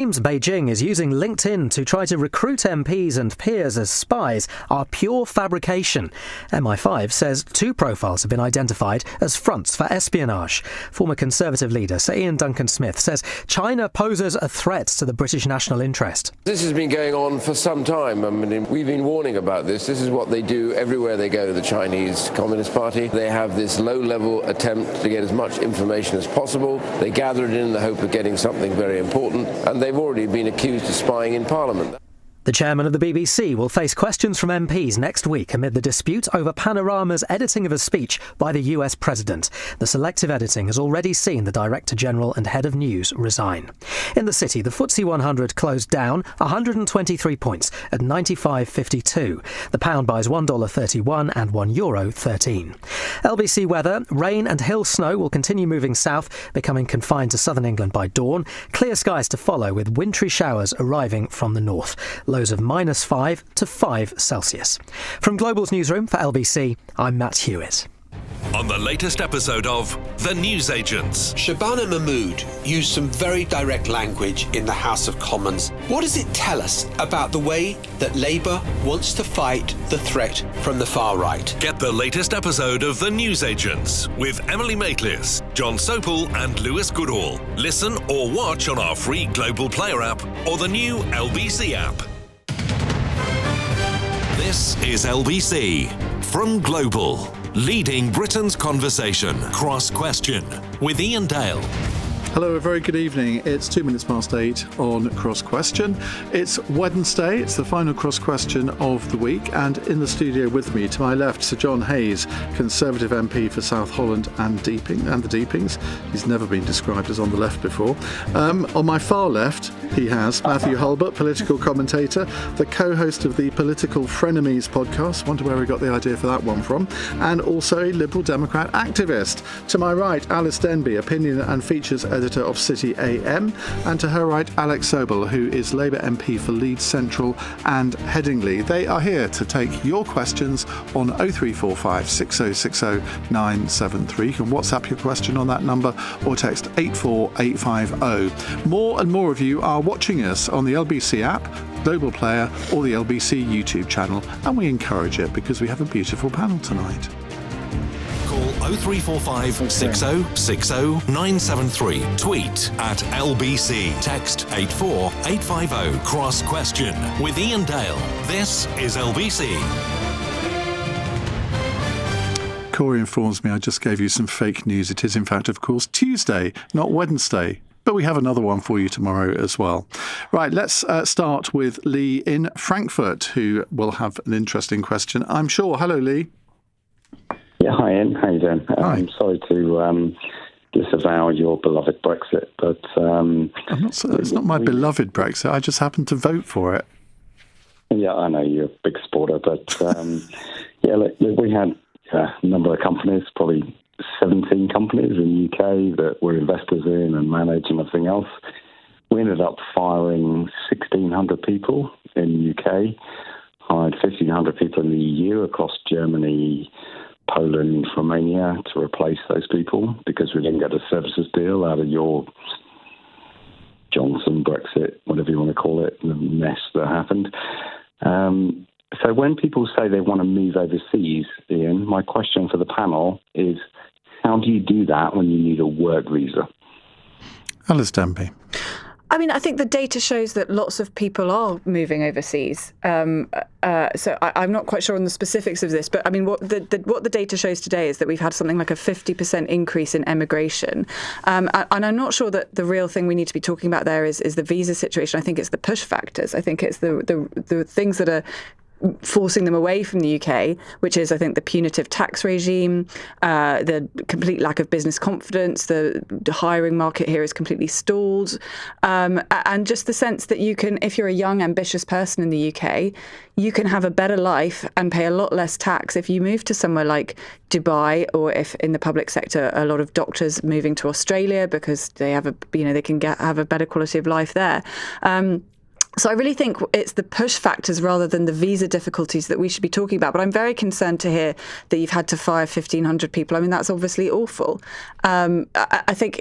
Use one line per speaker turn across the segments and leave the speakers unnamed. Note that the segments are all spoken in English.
Claims Beijing is using LinkedIn to try to recruit MPs and peers as spies are pure fabrication. MI5 says 2 profiles have been identified as fronts for espionage. Former Conservative leader Sir Iain Duncan-Smith says China poses a threat to the British national interest.
This has been going on for some time. I mean, we've been warning about this. This is what they do everywhere they go, the Chinese Communist Party. They have this low-level attempt to get as much information as possible. They gather it in the hope of getting something very important, and they've already been accused of spying in Parliament.
The chairman of the BBC will face questions from MPs next week amid the dispute over Panorama's editing of a speech by the US president. The selective editing has already seen the Director General and Head of News resign. In the city, the FTSE 100 closed down 123 points at 95.52. The pound buys $1.31 and €1.13. LBC weather: rain and hill snow will continue moving south, becoming confined to southern England by dawn. Clear skies to follow, with wintry showers arriving from the north. Lows of -5 to 5 Celsius. From Global's newsroom for LBC, I'm Matt Hewitt.
On the latest episode of The Newsagents.
Shabana Mahmood used some very direct language in the House of Commons. What does it tell us about the way that Labour wants to fight the threat from the far right?
Get the latest episode of The Newsagents with Emily Maitlis, John Sobel and Lewis Goodall. Listen or watch on our free Global Player app or the new LBC app. This is LBC from Global. Leading Britain's conversation. Cross Question with Iain Dale.
Hello, a very good evening. It's 2 minutes past 8 on Cross Question. It's Wednesday, it's the final Cross Question of the week, and in the studio with me, to my left, Sir John Hayes, Conservative MP for South Holland and the Deepings. He's never been described as on the left before. On my far left, he has Mathew Hulbert, political commentator, the co-host of the Political Frenemies podcast. Wonder where we got the idea for that one from. And also a Liberal Democrat activist. To my right, Alys Denby, opinion and features editor of City AM, and to her right, Alex Sobel, who is Labour MP for Leeds Central and Headingley. They are here to take your questions on 0345 6060 973. You can WhatsApp your question on that number or text 84850. More and more of you are watching us on the LBC app, Global Player or the LBC YouTube channel, and we encourage it because we have a beautiful panel tonight.
Call 0345 6060 973. Tweet at LBC. Text 84850. Cross Question with Iain Dale. This is LBC.
Corey informs me I just gave you some fake news. It is, in fact, of course, Tuesday, not Wednesday. But we have another one for you tomorrow as well. Right, let's start with Lee in Frankfurt, who will have an interesting question, I'm sure. Hello, Lee.
Yeah, hi Ian. How you doing?
Hi.
I'm sorry to disavow your beloved Brexit, but
it's not my beloved Brexit. I just happened to vote for it.
Yeah, I know you're a big supporter, but yeah, look, we had a number of companies, probably 17 companies in the UK that we're investors in and manage and everything else. We ended up firing 1,600 people in the UK, hired 1,500 people in the EU across Germany, Poland, Romania to replace those people because we didn't get a services deal out of your Johnson Brexit, whatever you want to call it, the mess that happened. So when people say they want to move overseas, Ian, my question for the panel is, how do you do that when you need a work visa?
Alys Denby.
I mean, I think the data shows that lots of people are moving overseas. So I'm not quite sure on the specifics of this, but I mean, what the data shows today is that we've had something like a 50% increase in emigration. And I'm not sure that the real thing we need to be talking about there is the visa situation. I think it's the push factors. I think it's the things that are forcing them away from the UK, which is, I think, the punitive tax regime, the complete lack of business confidence, the hiring market here is completely stalled, and just the sense that you can, if you're a young, ambitious person in the UK, you can have a better life and pay a lot less tax if you move to somewhere like Dubai, or if in the public sector, a lot of doctors moving to Australia because they have they can have a better quality of life there. So I really think it's the push factors rather than the visa difficulties that we should be talking about. But I'm very concerned to hear that you've had to fire 1,500 people. I mean, that's obviously awful. I think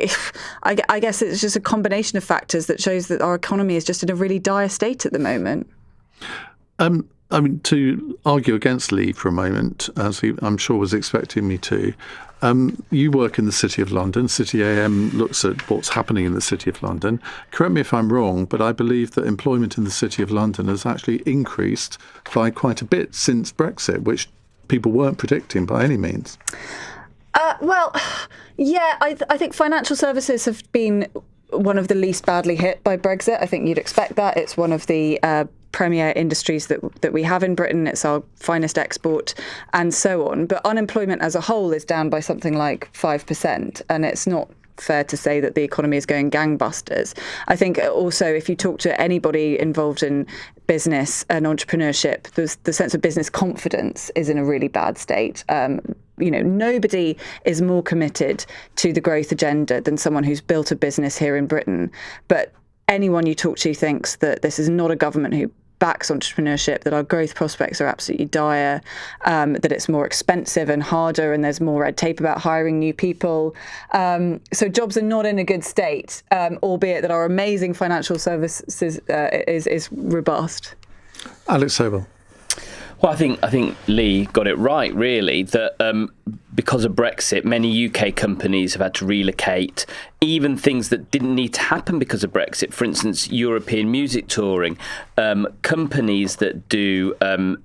I guess it's just a combination of factors that shows that our economy is just in a really dire state at the moment.
I mean, to argue against Lee for a moment, as I'm sure was expecting me to, you work in the City of London. City AM looks at what's happening in the City of London. Correct me if I'm wrong, but I believe that employment in the City of London has actually increased by quite a bit since Brexit, which people weren't predicting by any means.
Well, yeah, I think financial services have been one of the least badly hit by Brexit. I think you'd expect that. It's one of the premier industries that we have in Britain. It's our finest export and so on. But unemployment as a whole is down by something like 5%. And it's not fair to say that the economy is going gangbusters. I think also if you talk to anybody involved in business and entrepreneurship, the sense of business confidence is in a really bad state. Nobody is more committed to the growth agenda than someone who's built a business here in Britain. But anyone you talk to thinks that this is not a government who backs entrepreneurship, that our growth prospects are absolutely dire, that it's more expensive and harder, and there's more red tape about hiring new people. So jobs are not in a good state, albeit that our amazing financial services is robust.
Alys Sobel.
Well, I think Lee got it right, really, that because of Brexit, many UK companies have had to relocate, even things that didn't need to happen because of Brexit. For instance, European music touring, companies that do to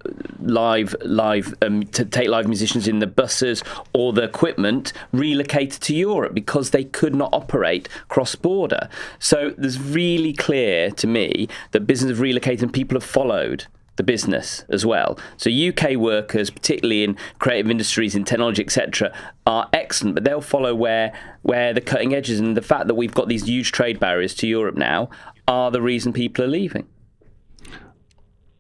take live musicians in the buses or the equipment relocated to Europe because they could not operate cross-border. So there's really clear to me that business have relocated and people have followed the business as well. So UK workers, particularly in creative industries, in technology, etc., are excellent, but they'll follow where the cutting edge is. And the fact that we've got these huge trade barriers to Europe now are the reason people are leaving.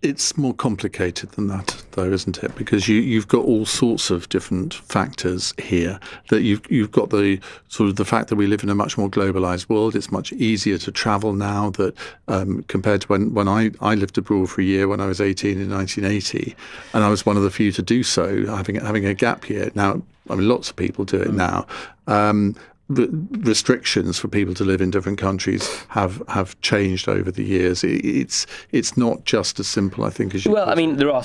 It's more complicated than that, though, isn't it? Because you've got all sorts of different factors here. That you've got the sort of the fact that we live in a much more globalised world. It's much easier to travel now that compared to when I lived abroad for a year when I was 18 in 1980, and I was one of the few to do so, having a gap year. Now, I mean, lots of people do it now. Restrictions for people to live in different countries have changed over the years. It's not just as simple, I think, as you.
Well, I mean, there are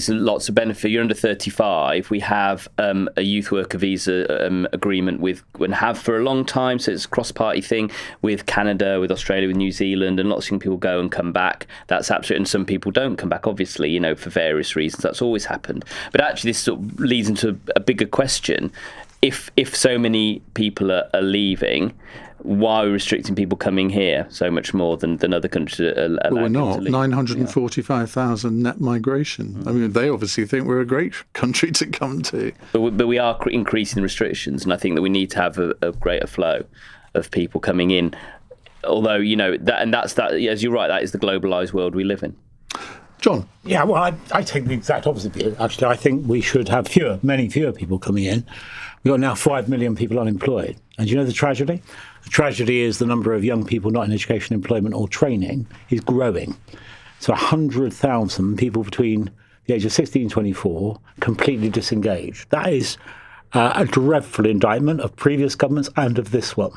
lots of benefit. You're under 35. We have a youth worker visa agreement and have for a long time. So it's a cross-party thing with Canada, with Australia, with New Zealand, and lots of young people go and come back. That's absolutely, and some people don't come back, obviously, for various reasons. That's always happened. But actually, this sort of leads into a bigger question. If so many people are leaving, why are we restricting people coming here so much more than other countries are allowed?
Well, we're not.
To leave?
945,000 net migration. I mean, they obviously think we're a great country to come to.
But we are increasing restrictions, and I think that we need to have a greater flow of people coming in. Although, that's as you're right, that is the globalised world we live in.
John?
Yeah, well, I take the exact opposite view. Actually, I think we should have many fewer people coming in. We've got now 5 million people unemployed. And do you know the tragedy? The tragedy is the number of young people not in education, employment or training is growing. So 100,000 people between the age of 16 and 24 completely disengaged. That is a dreadful indictment of previous governments and of this one.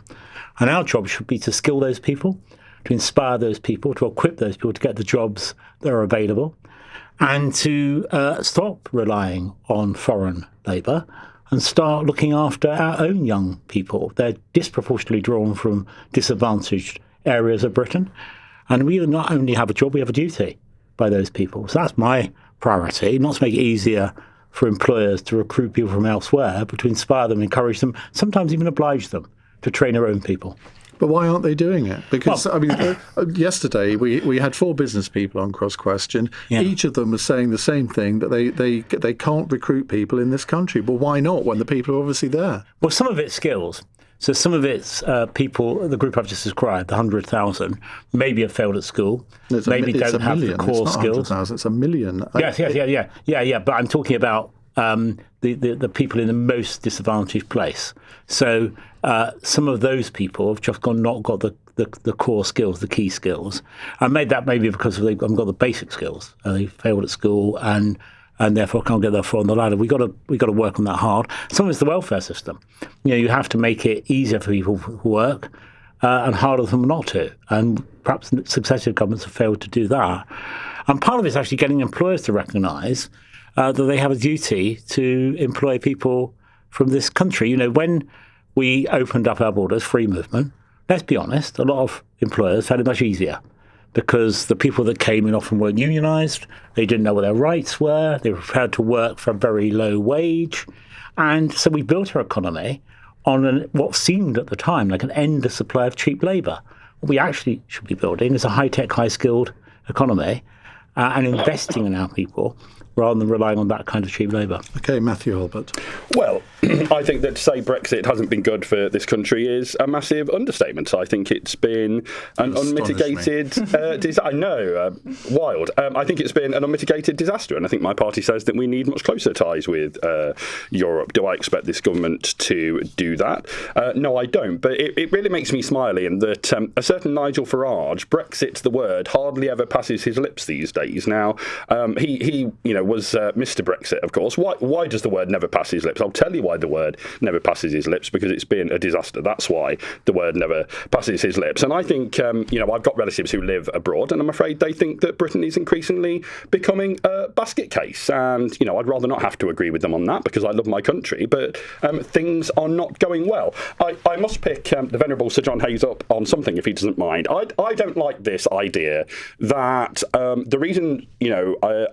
And our job should be to skill those people, to inspire those people, to equip those people to get the jobs that are available, and to stop relying on foreign labour and start looking after our own young people. They're disproportionately drawn from disadvantaged areas of Britain. And we not only have a job, we have a duty by those people. So that's my priority, not to make it easier for employers to recruit people from elsewhere, but to inspire them, encourage them, sometimes even oblige them to train their own people.
But why aren't they doing it? Because, yesterday we had 4 business people on Cross Question. Yeah. Each of them was saying the same thing, that they can't recruit people in this country. Well, why not when the people are obviously there?
Well, some of it's skills. So some of it's people, the group I've just described, the 100,000, maybe have failed at school, maybe don't have the core skills.
It's a million.
Yeah. But I'm talking about the people in the most disadvantaged place. So some of those people have just not got the the core skills, the key skills. I made that maybe because they haven't got the basic skills. They failed at school and therefore can't get their foot on the ladder. We got to work on that hard. Some of it's the welfare system. You have to make it easier for people to work and harder for them not to. And perhaps successive governments have failed to do that. And part of it is actually getting employers to recognise that they have a duty to employ people from this country. When we opened up our borders, free movement, let's be honest, a lot of employers found it much easier because the people that came in often weren't unionised, they didn't know what their rights were, they were prepared to work for a very low wage. And so we built our economy on what seemed at the time like an endless supply of cheap labour. What we actually should be building is a high-tech, high-skilled economy and investing in our people rather than relying on that kind of cheap labour.
OK, Mathew Hulbert.
Well, I think that to say Brexit hasn't been good for this country is a massive understatement. I think it's been an unmitigated I know, wild. I think it's been an unmitigated disaster, and I think my party says that we need much closer ties with Europe. Do I expect this government to do that? No, I don't. But it really makes me smiley in that a certain Nigel Farage, Brexit's the word, hardly ever passes his lips these days. Now, he was Mr. Brexit, of course. Why does the word never pass his lips? I'll tell you why the word never passes his lips, because it's been a disaster. That's why the word never passes his lips. And I think, I've got relatives who live abroad, and I'm afraid they think that Britain is increasingly becoming a basket case. And, I'd rather not have to agree with them on that because I love my country, but things are not going well. I must pick the Venerable Sir John Hayes up on something, if he doesn't mind. I don't like this idea that the reason,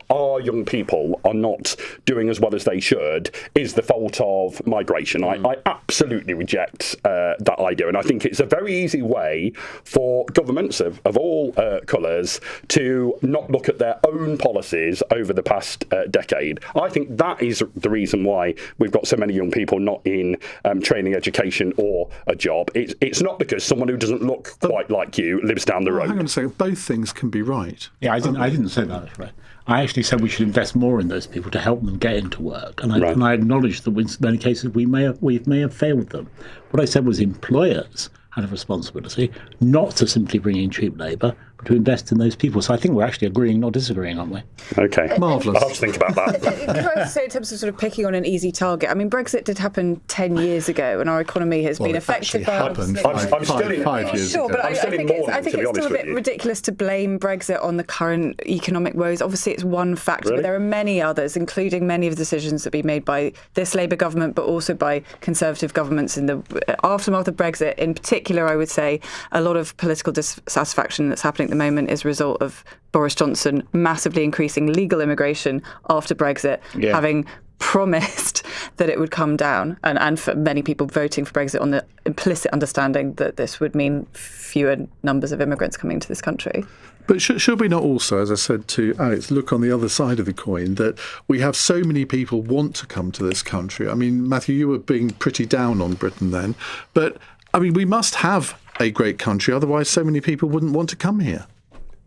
our young people are not doing as well as they should is the fault of migration. I absolutely reject that idea, and I think it's a very easy way for governments of all colours to not look at their own policies over the past decade. I think that is the reason why we've got so many young people not in training, education or a job. It's not because someone who doesn't look quite like you lives down the road.
Hang on a second, both things can be right.
Yeah, I didn't say that, right? I actually said we should invest more in those people to help them get into work, and I acknowledge that in many cases we may have failed them. What I said was employers had a responsibility not to simply bring in cheap labour, but to invest in those people. So I think we're actually agreeing, not disagreeing, aren't we?
OK.
Marvellous.
I'll have to think about that.
Can I say, in terms of sort of picking on an easy target, I mean, Brexit did happen 10 years ago, and our economy has been affected by...
Happened
I'm still in
5 years
Sure,
ago.
but I think it's still a bit ridiculous to blame Brexit on the current economic woes. Obviously, it's one factor, but there are many others, including many of the decisions that have been made by this Labour government, but also by Conservative governments in the aftermath of Brexit. In particular, I would say a lot of political dissatisfaction that's happening at the moment is a result of Boris Johnson massively increasing legal immigration after Brexit, having promised that it would come down, and for many people voting for Brexit on the implicit understanding that this would mean fewer numbers of immigrants coming to this country.
But should we not also, as I said to Alys, look on the other side of the coin, that we have so many people want to come to this country? I mean, Mathew, you were being pretty down on Britain then, but I mean, we must have a great country, otherwise so many people wouldn't want to come here.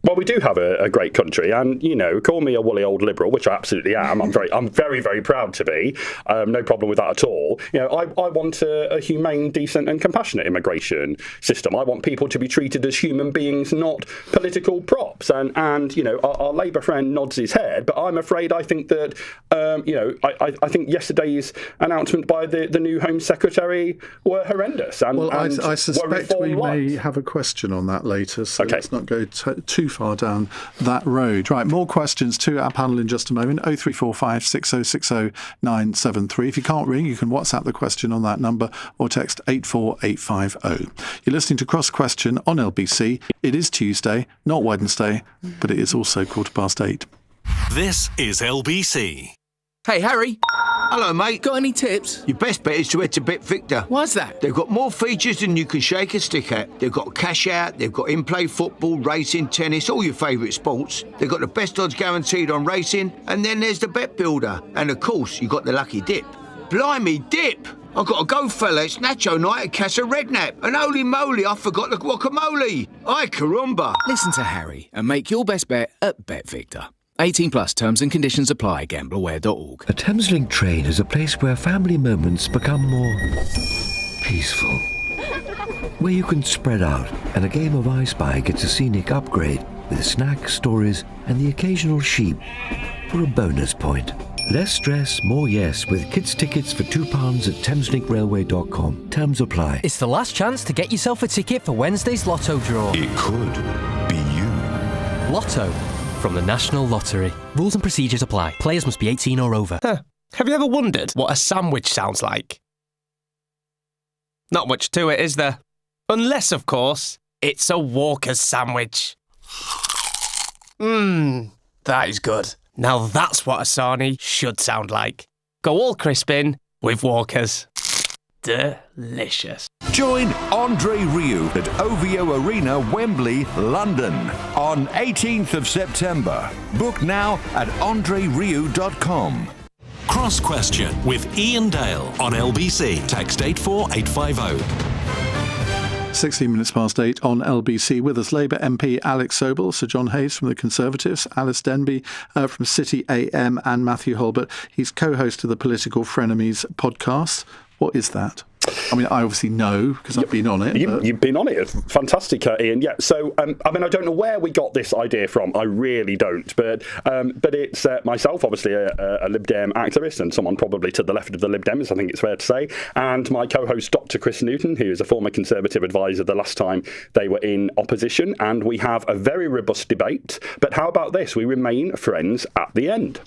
Well, we do have a great country, and call me a woolly old liberal, which I absolutely am. I'm very, very proud to be. No problem with that at all. I want a humane, decent, and compassionate immigration system. I want people to be treated as human beings, not political props. And our Labour friend nods his head, but I'm afraid I think that I think yesterday's announcement by the new Home Secretary were horrendous.
I suspect we may have a question on that later, so let's not go too far down that road. Right, more questions to our panel in just a moment. 0345 6060 973. If you can't ring, you can WhatsApp the question on that number or text 84850. You're listening to Cross Question on LBC. It is Tuesday, not Wednesday, but it is also 8:15.
This is LBC.
Hey, Harry. Hello, mate. Got any tips? Your best bet is to head to BetVictor. Why's that? They've got more features than you can shake a stick at. They've got cash out, they've got in-play football, racing, tennis, all your favourite sports. They've got the best odds guaranteed on racing, and then there's the Bet Builder. And, of course, you've got the lucky dip. Blimey, dip! I've got to go, fella. It's Nacho night at Casa Redknapp. And holy moly, I forgot the guacamole. Ay, caramba.
Listen to Harry and make your best bet at BetVictor. 18 plus terms and conditions apply. Gambleaware.org.
A Thameslink train is a place where family moments become more peaceful. where you can spread out and a game of I Spy gets a scenic upgrade with snacks, stories and the occasional sheep for a bonus point. Less stress, more yes with kids' tickets for £2 at thameslinkrailway.com. Terms apply.
It's the last chance to get yourself a ticket for Wednesday's Lotto draw.
It could be you.
Lotto from the National Lottery. Rules and procedures apply. Players must be 18 or over.
Have you ever wondered what a sandwich sounds like? Not much to it, is there? Unless, of course, it's a Walker's sandwich. That is good. Now that's what a sarnie should sound like. Go all crisp in with Walker's. Delicious.
Join Andre Rieu at OVO Arena, Wembley, London on 18th of September. Book now at andrerieu.com.
Cross Question with Iain Dale on LBC. Text 84850.
16 minutes past 8 on LBC. With us, Labour MP Alex Sobel, Sir John Hayes from the Conservatives, Alys Denby from City AM, and Mathew Hulbert. He's co-host of the Political Frenemies podcast. What is that? I mean, I obviously know because I've been on it.
You've been on it. Fantastic, Iain. Yeah. So, I mean, I don't know where we got this idea from. I really don't. But it's myself, obviously, a Lib Dem activist and someone probably to the left of the Lib Dems, I think it's fair to say, and my co-host, Dr. Chris Newton, who is a former Conservative advisor the last time they were in opposition. And we have a very robust debate. But how about this? We remain friends at the end.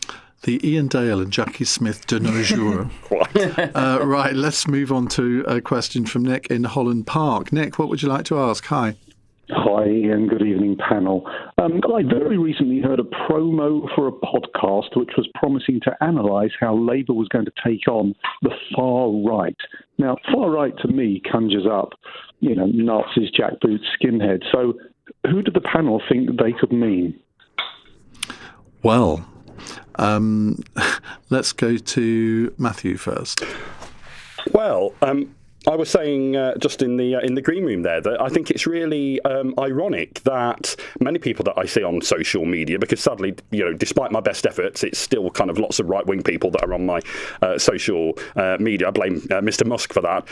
The Iain Dale and Jackie Smith de nos jours. Right, let's move on to a question from Nick in Holland Park. Nick, what would you like to ask? Hi.
Hi, and good evening, panel. I very recently heard a promo for a podcast which was promising to analyse how Labour was going to take on the far right. Now, far right to me conjures up, Nazis, jackboots, skinheads. So who did the panel think they could mean?
Well, let's go to Mathew first.
Well, I was saying just in the green room there that I think it's really ironic that many people that I see on social media, because sadly, despite my best efforts, it's still kind of lots of right-wing people that are on my social media. I blame Mr. Musk for that.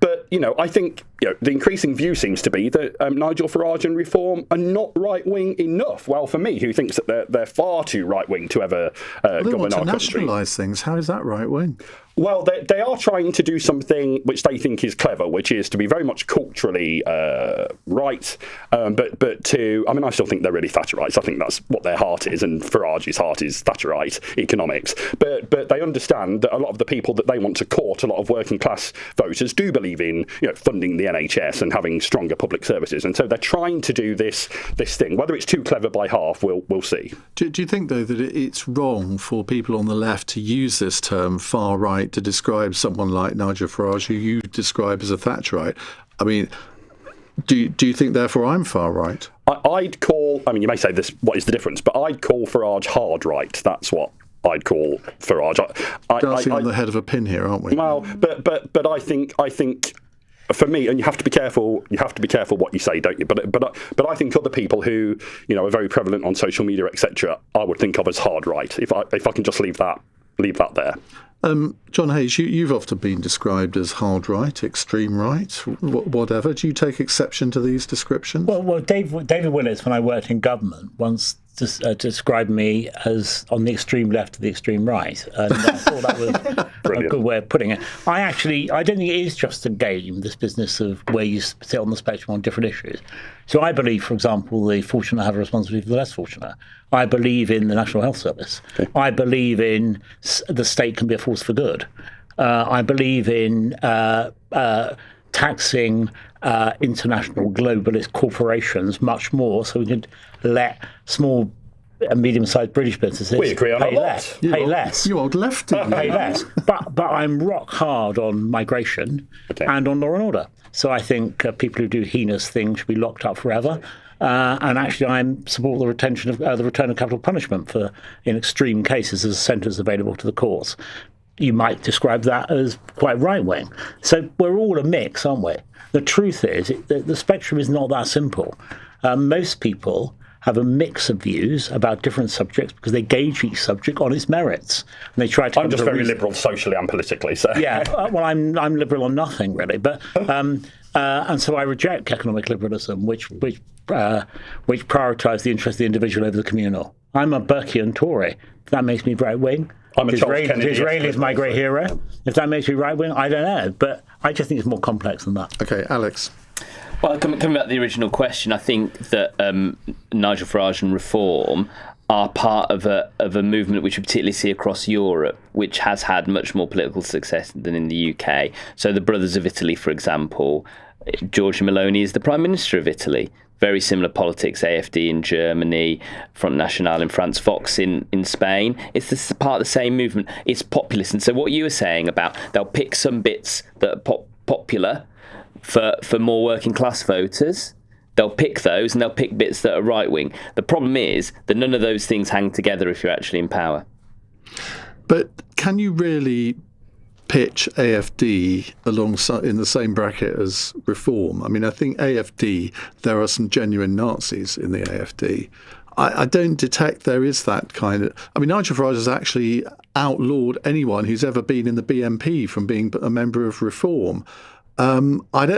But, I think the increasing view seems to be that Nigel Farage and Reform are not right-wing enough. Well, for me, who thinks that they're far too right-wing to ever govern our country.
They want to nationalise things. How is that right-wing?
Well, they are trying to do something which they think is clever, which is to be very much culturally right, but to, I mean, I still think they're really Thatcherites. I think that's what their heart is, and Farage's heart is Thatcherite economics. But they understand that a lot of the people that they want to court, a lot of working class voters, do believe in funding the NHS and having stronger public services, and so they're trying to do this thing. Whether it's too clever by half, we'll see.
Do you think, though, that it's wrong for people on the left to use this term far right to describe someone like Nigel Farage, who you describe as a Thatcherite? I mean, do you think, therefore, I'm far right?
I'd call, I mean, you may say this, what is the difference? But I'd call Farage hard right. That's what I'd call Farage.
Dancing on the head of a pin here, aren't we?
Well, but I think for me, and you have to be careful what you say, don't you? But I think other people who are very prevalent on social media, etc., I would think of as hard right. If I can just leave that there.
John Hayes, you've often been described as hard right, extreme right, whatever. Do you take exception to these descriptions?
Well, David Willetts, when I worked in government, once described me as on the extreme left to the extreme right, and I thought that was a good way of putting it. I don't think it is just a game, this business of where you sit on the spectrum on different issues. So I believe, for example, the fortunate have a responsibility for the less fortunate. I believe in the National Health Service. Okay. I believe in the state can be a force for good. I believe in taxing international globalist corporations much more, so we could let small and medium-sized British businesses pay less.
You old lefty.
Pay less. But I'm rock hard on migration and on law and order. So I think people who do heinous things should be locked up forever. And actually, I support the return of capital punishment in extreme cases as a sentence available to the courts. You might describe that as quite right-wing. So we're all a mix, aren't we? The truth is that the spectrum is not that simple. Most people have a mix of views about different subjects because they gauge each subject on its merits. And they try to.
I'm just very liberal socially and politically. So
yeah, well, I'm liberal on nothing really, but And so I reject economic liberalism, which prioritises the interest of the individual over the communal. I'm a Burkean Tory. That makes me right-wing.
I'm a Charles Kennedy.
Disraeli is my great hero. If that makes me right-wing, I don't know. But I just think it's more complex than that.
OK, Alex.
Well, coming back to the original question, I think that Nigel Farage and Reform are part of a movement which we particularly see across Europe, which has had much more political success than in the UK. So the Brothers of Italy, for example, Giorgia Meloni is the Prime Minister of Italy. Very similar politics, AfD in Germany, Front National in France, Vox in Spain. It's part of the same movement. It's populist. And so what you were saying about they'll pick some bits that are popular for more working class voters, they'll pick those and they'll pick bits that are right wing. The problem is that none of those things hang together if you're actually in power.
But can you really pitch AfD alongside in the same bracket as Reform? I mean, I think AfD, there are some genuine Nazis in the AfD. I don't detect there is that kind of... I mean, Nigel Farage has actually outlawed anyone who's ever been in the BNP from being a member of Reform. I'm not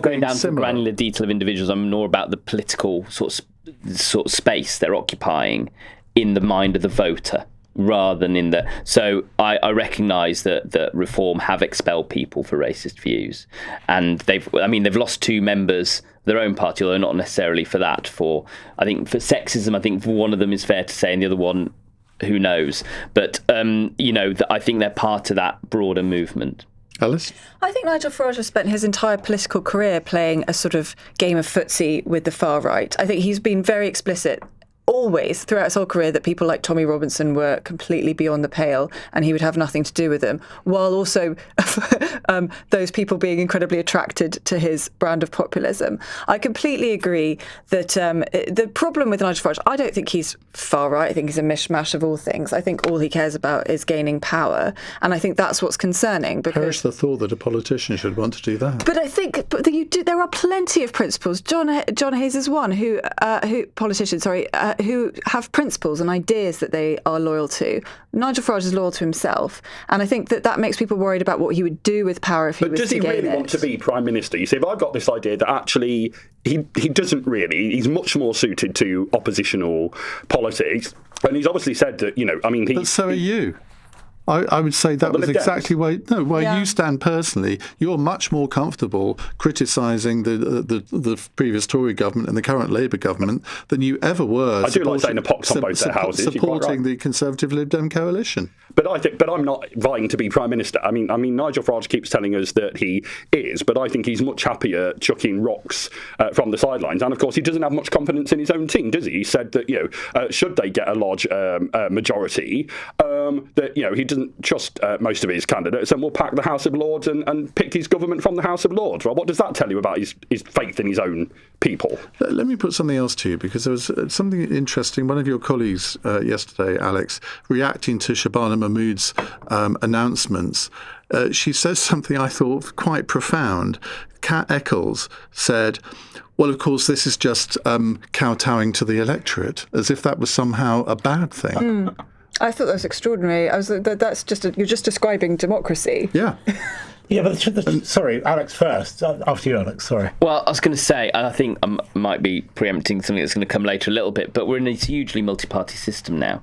going down to the granular detail of individuals. I'm more about the political sort of space they're occupying in the mind of the voter, rather than in the... So I recognise that Reform have expelled people for racist views, and they've lost 2 members of their own party, although not necessarily for that. I think for sexism, I think for one of them is fair to say, and the other one, who knows? But I think they're part of that broader movement.
Alys?
I think Nigel Farage has spent his entire political career playing a sort of game of footsie with the far right. I think he's been very explicit always throughout his whole career that people like Tommy Robinson were completely beyond the pale and he would have nothing to do with them, while also those people being incredibly attracted to his brand of populism. I completely agree that the problem with Nigel Farage, I don't think he's far right. I think he's a mishmash of all things. I think all he cares about is gaining power, and I think that's what's concerning. Perish
the thought that a politician should want to do that.
But I think there are plenty of principles. John Hayes is one who have principles and ideas that they are loyal to. Nigel Farage is loyal to himself, and I think that makes people worried about what he would do with power if he was to gain it.
But does he really want to be Prime Minister? You see, if I've got this idea that actually he doesn't really, he's much more suited to oppositional politics, and he's obviously said that,
But so are you. I would say that was exactly where you stand personally. You're much more comfortable criticising the previous Tory government and the current Labour government than you ever were.
I do like saying a pox on both their houses.
Supporting the Conservative Lib Dem coalition.
But I'm not vying to be Prime Minister. I mean, Nigel Farage keeps telling us that he is, but I think he's much happier chucking rocks from the sidelines. And of course, he doesn't have much confidence in his own team, does he? He said that should they get a large majority, that he doesn't trust most of his candidates and will pack the House of Lords and pick his government from the House of Lords. Well, what does that tell you about his faith in his own people?
Let me put something else to you, because there was something interesting. One of your colleagues yesterday, Alex, reacting to Shabana Mahmood's announcements, she says something I thought quite profound. Kat Eccles said, well, of course, this is just kowtowing to the electorate, as if that was somehow a bad thing.
I thought that was extraordinary. You're just describing democracy.
Yeah.
Yeah, but sorry, Alex first. After you, Alex, sorry.
Well, I was going to say, and I think I might be preempting something that's going to come later a little bit, but we're in this hugely multi-party system now.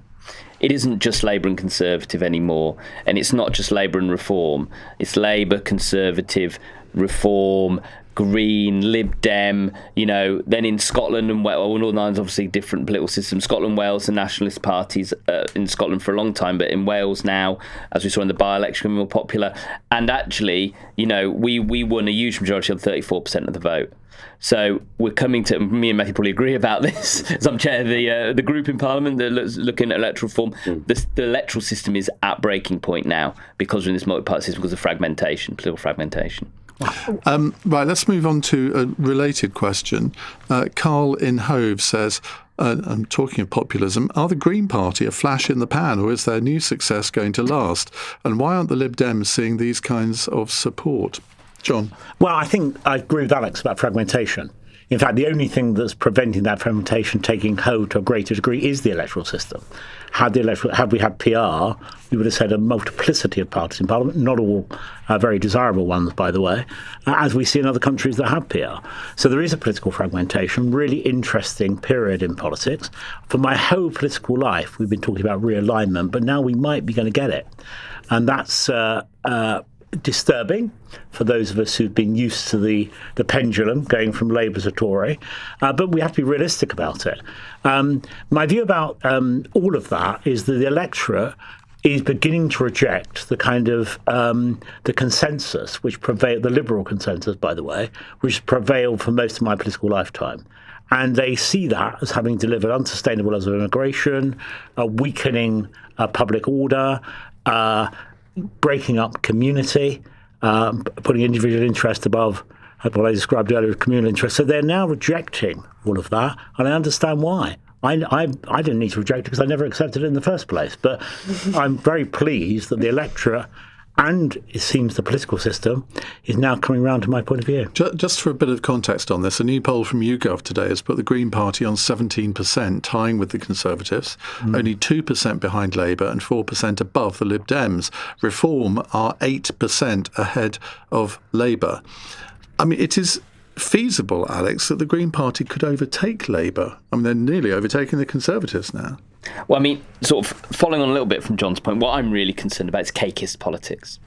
It isn't just Labour and Conservative anymore, and it's not just Labour and Reform. It's Labour, Conservative, Reform, Green, Lib Dem, then in Scotland and Wales, Northern Ireland's obviously different political systems. Scotland, Wales, the nationalist parties in Scotland for a long time, but in Wales now, as we saw in the by-election, more popular. And actually, we won a huge majority of 34% of the vote. So we're coming to, me and Mathew probably agree about this, as I'm chair of the group in Parliament that's looking at electoral reform. The electoral system is at breaking point now because we're in this multi-party system because of fragmentation, political fragmentation.
Right, let's move on to a related question. Carl in Hove says, I'm talking of populism, are the Green Party a flash in the pan, or is their new success going to last? And why aren't the Lib Dems seeing these kinds of support? John?
Well, I think I agree with Alex about fragmentation. In fact, the only thing that's preventing that fragmentation taking hold to a greater degree is the electoral system. Had we had PR, we would have said a multiplicity of parties in Parliament, not all very desirable ones, by the way, as we see in other countries that have PR. So there is a political fragmentation, really interesting period in politics. For my whole political life, we've been talking about realignment, but now we might be going to get it. And that's disturbing for those of us who've been used to the pendulum going from Labour to Tory, but we have to be realistic about it. My view about all of that is that the electorate is beginning to reject the kind of the consensus which prevailed, the liberal consensus, by the way, which prevailed for most of my political lifetime. And they see that as having delivered unsustainable levels of immigration, a weakening public order, breaking up community, putting individual interest above what I described earlier as communal interest. So they're now rejecting all of that, and I understand why. I didn't need to reject it because I never accepted it in the first place. But I'm very pleased that the electorate and it seems the political system is now coming round to my point of view.
Just for a bit of context on this, a new poll from YouGov today has put the Green Party on 17%, tying with the Conservatives, only 2% behind Labour and 4% above the Lib Dems. Reform are 8% ahead of Labour. I mean, it is feasible, Alex, that the Green Party could overtake Labour. I mean, they're nearly overtaking the Conservatives now.
Well, I mean, sort of following on a little bit from John's point, what I'm really concerned about is cakeist politics.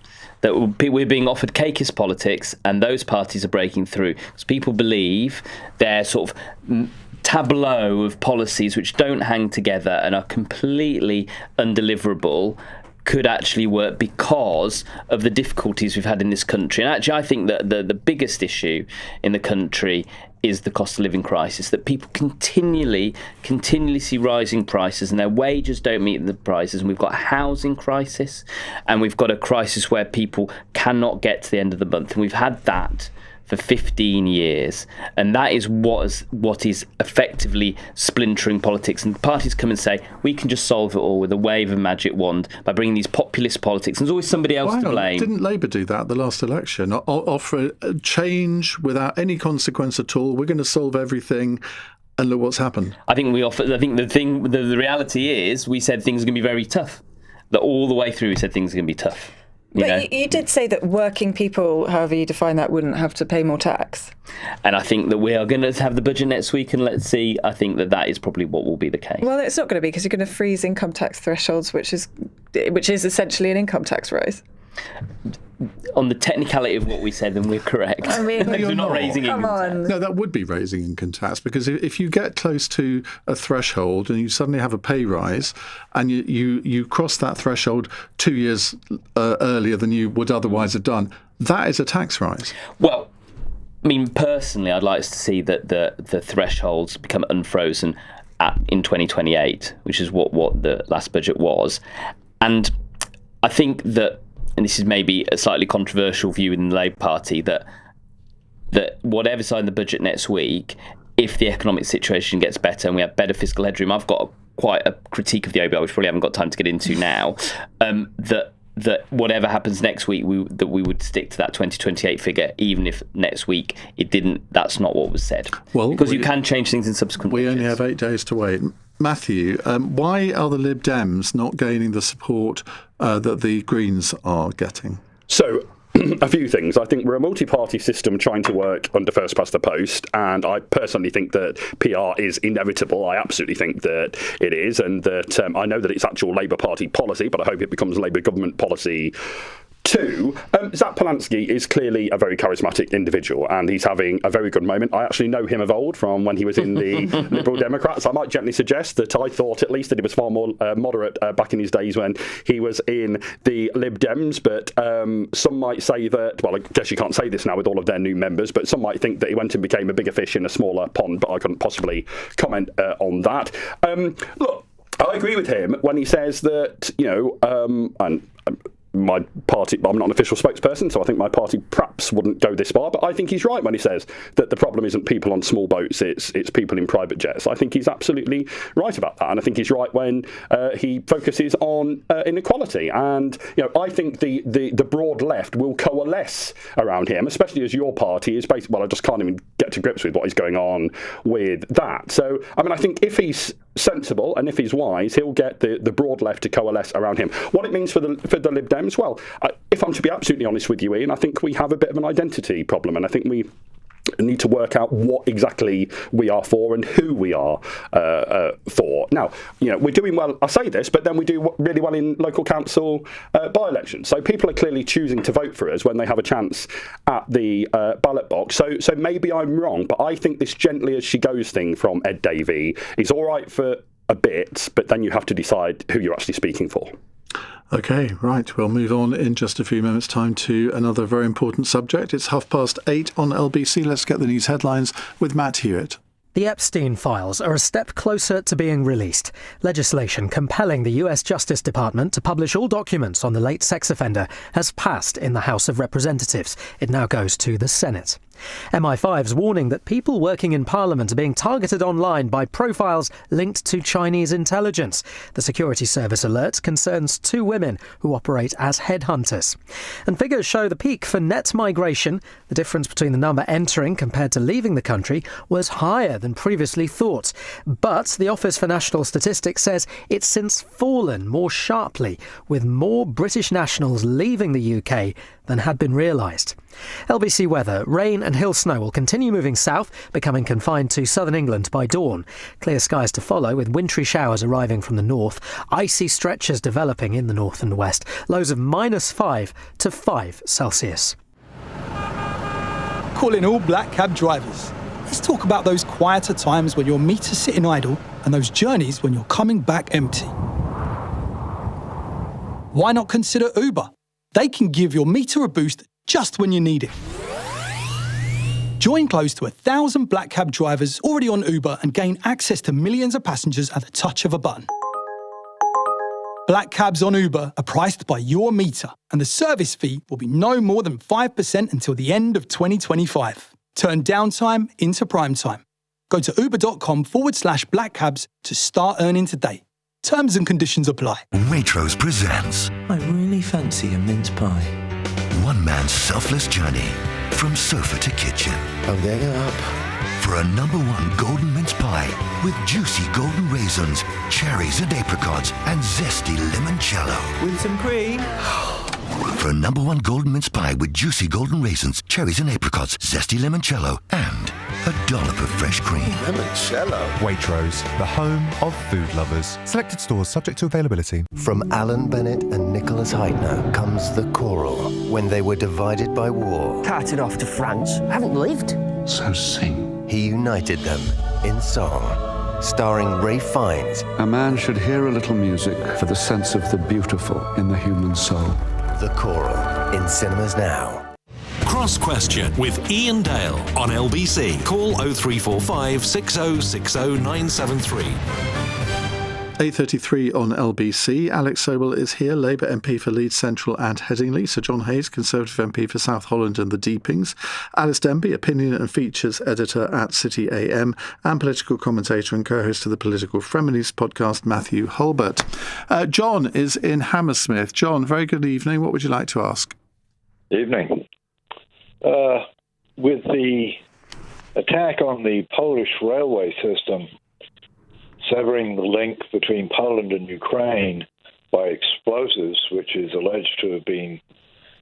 That we're being offered cakeist politics and those parties are breaking through. Because people believe their sort of tableau of policies which don't hang together and are completely undeliverable could actually work because of the difficulties we've had in this country. And actually, I think that the biggest issue in the country is the cost of living crisis, that people continually see rising prices and their wages don't meet the prices. And we've got a housing crisis and we've got a crisis where people cannot get to the end of the month. And we've had that for 15 years. And that is what is effectively splintering politics. And parties come and say, we can just solve it all with a wave of a magic wand by bringing these populist politics. And there's always somebody else to blame.
Didn't Labour do that at the last election? Offer a change without any consequence at all. We're going to solve everything. And look what's happened.
I think the reality is we said things are going to be very tough. That all the way through we said things are going to be tough.
But you did say that working people, however you define that, wouldn't have to pay more tax.
And I think that we are going to have the budget next week, and let's see. I think that is probably what will be the case.
Well, it's not going to be because you're going to freeze income tax thresholds, which is essentially an income tax rise.
On the technicality of what we said, then we're correct.
I mean,
we're not raising income tax.
No, that would be raising income tax because if you get close to a threshold and you suddenly have a pay rise and you cross that threshold 2 years earlier than you would otherwise have done, that is a tax rise.
Well, I mean, personally, I'd like to see that the thresholds become unfrozen in 2028, which is what the last budget was. And I think that, and this is maybe a slightly controversial view in the Labour Party, that whatever's signed the budget next week, if the economic situation gets better and we have better fiscal headroom, I've got quite a critique of the OBR, which probably haven't got time to get into now, that whatever happens next week, we would stick to that 2028 figure, even if next week it didn't. That's not what was said. Well, because you can change things in subsequent
We
budgets.
only have 8 days to wait. Matthew, why are the Lib Dems not gaining the support that the Greens are getting?
So, a few things. I think we're a multi-party system trying to work under first past the post, and I personally think that PR is inevitable. I absolutely think that it is, and that I know that it's actual Labour Party policy, but I hope it becomes Labour government policy too. Zach Polanski is clearly a very charismatic individual and he's having a very good moment. I actually know him of old from when he was in the Liberal Democrats. I might gently suggest that I thought at least that he was far more moderate back in his days when he was in the Lib Dems, but some might say that, well, I guess you can't say this now with all of their new members, but some might think that he went and became a bigger fish in a smaller pond, but I couldn't possibly comment on that. Look, I agree with him when he says that, and my party, I'm not an official spokesperson, so I think my party perhaps wouldn't go this far, but I think he's right when he says that the problem isn't people on small boats, it's people in private jets. I think he's absolutely right about that, and I think he's right when he focuses on inequality. And I think the broad left will coalesce around him, especially as your party is basically, well, I just can't even get to grips with what is going on with that. So, I mean, I think if he's sensible and if he's wise, he'll get the broad left to coalesce around him. What it means for the Lib Dems, well, if I'm to be absolutely honest with you, Ian, I think we have a bit of an identity problem, and I think we need to work out what exactly we are for and who we are for. Now, we're doing well, I say this, but then we do really well in local council by-elections. So people are clearly choosing to vote for us when they have a chance at the ballot box. So maybe I'm wrong, but I think this gently as she goes thing from Ed Davey is all right for a bit, but then you have to decide who you're actually speaking for.
OK, right. We'll move on in just a few minutes' time to another very important subject. It's 8:30 on LBC. Let's get the news headlines with Matt Hewitt.
The Epstein files are a step closer to being released. Legislation compelling the US Justice Department to publish all documents on the late sex offender has passed in the House of Representatives. It now goes to the Senate. MI5's warning that people working in Parliament are being targeted online by profiles linked to Chinese intelligence. The security service alert concerns 2 women who operate as headhunters. And figures show the peak for net migration. The difference between the number entering compared to leaving the country was higher than previously thought. But the Office for National Statistics says it's since fallen more sharply, with more British nationals leaving the UK than had been realised. LBC weather. Rain and hill snow will continue moving south, becoming confined to southern England by dawn. Clear skies to follow, with wintry showers arriving from the north. Icy stretches developing in the north and west. Lows of -5 to 5 Celsius.
Calling all black cab drivers. Let's talk about those quieter times when your meter's sitting idle and those journeys when you're coming back empty. Why not consider Uber? They can give your meter a boost just when you need it. Join close to 1,000 black cab drivers already on Uber and gain access to millions of passengers at the touch of a button. Black cabs on Uber are priced by your meter, and the service fee will be no more than 5% until the end of 2025. Turn downtime into prime time. Go to uber.com/black cabs to start earning today. Terms and conditions apply.
Waitrose presents
I really fancy a mince pie.
one man's selfless journey from sofa to kitchen.
I'm getting up.
For a #1 golden mince pie with juicy golden raisins, cherries and apricots, and zesty limoncello.
With some cream.
For a #1 golden mince pie with juicy golden raisins, cherries and apricots, zesty limoncello, and a dollop of fresh cream.
Limoncello.
Waitrose, the home of food lovers. Selected stores subject to availability.
From Alan Bennett and Nicholas Heidner comes The Choral, when they were divided by war.
Carted off to France. Haven't lived.
So sing. He united them in song. Starring Ray Fiennes.
A man should hear a little music for the sense of the beautiful in the human soul.
The Choral, in cinemas now.
Cross Question with Iain Dale on LBC. Call 0345 6060 973.
8:33 on LBC. Alex Sobel is here, Labour MP for Leeds Central and Headingley. Sir John Hayes, Conservative MP for South Holland and the Deepings. Alys Denby, Opinion and Features Editor at City AM, and political commentator and co-host of the Political Frenemies podcast, Mathew Hulbert. John is in Hammersmith. John, very good evening. What would you like to ask?
Evening. With the attack on the Polish railway system, severing the link between Poland and Ukraine by explosives, which is alleged to have been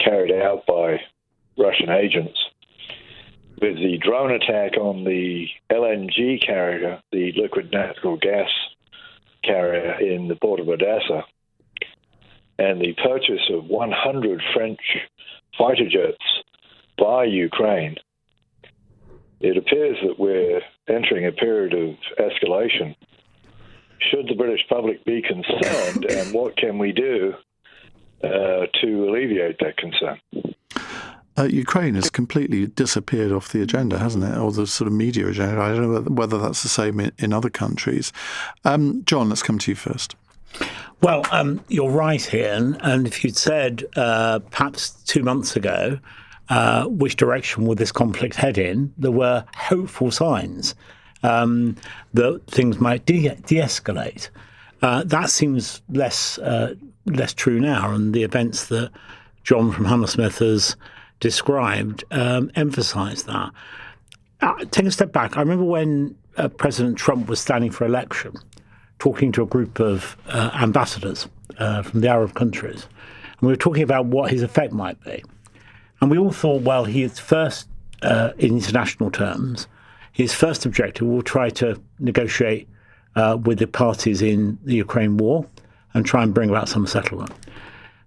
carried out by Russian agents, with the drone attack on the LNG carrier, the liquid natural gas carrier in the port of Odessa, and the purchase of 100 French fighter jets by Ukraine, it appears that we're entering a period of escalation. Should the British public be concerned, and what can we do to alleviate that concern?
Ukraine has completely disappeared off the agenda, hasn't it? Or the sort of media agenda. I don't know whether that's the same in other countries. John, let's come to you first.
Well, you're right, Ian. And if you'd said perhaps 2 months ago which direction would this conflict head in, there were hopeful signs that things might de-escalate. That seems less true now, and the events that John from Hammersmith has described emphasise that. Take a step back. I remember when President Trump was standing for election, talking to a group of ambassadors from the Arab countries, and we were talking about what his effect might be. And we all thought, well, his first, in international terms, his first objective will try to negotiate with the parties in the Ukraine war and try and bring about some settlement.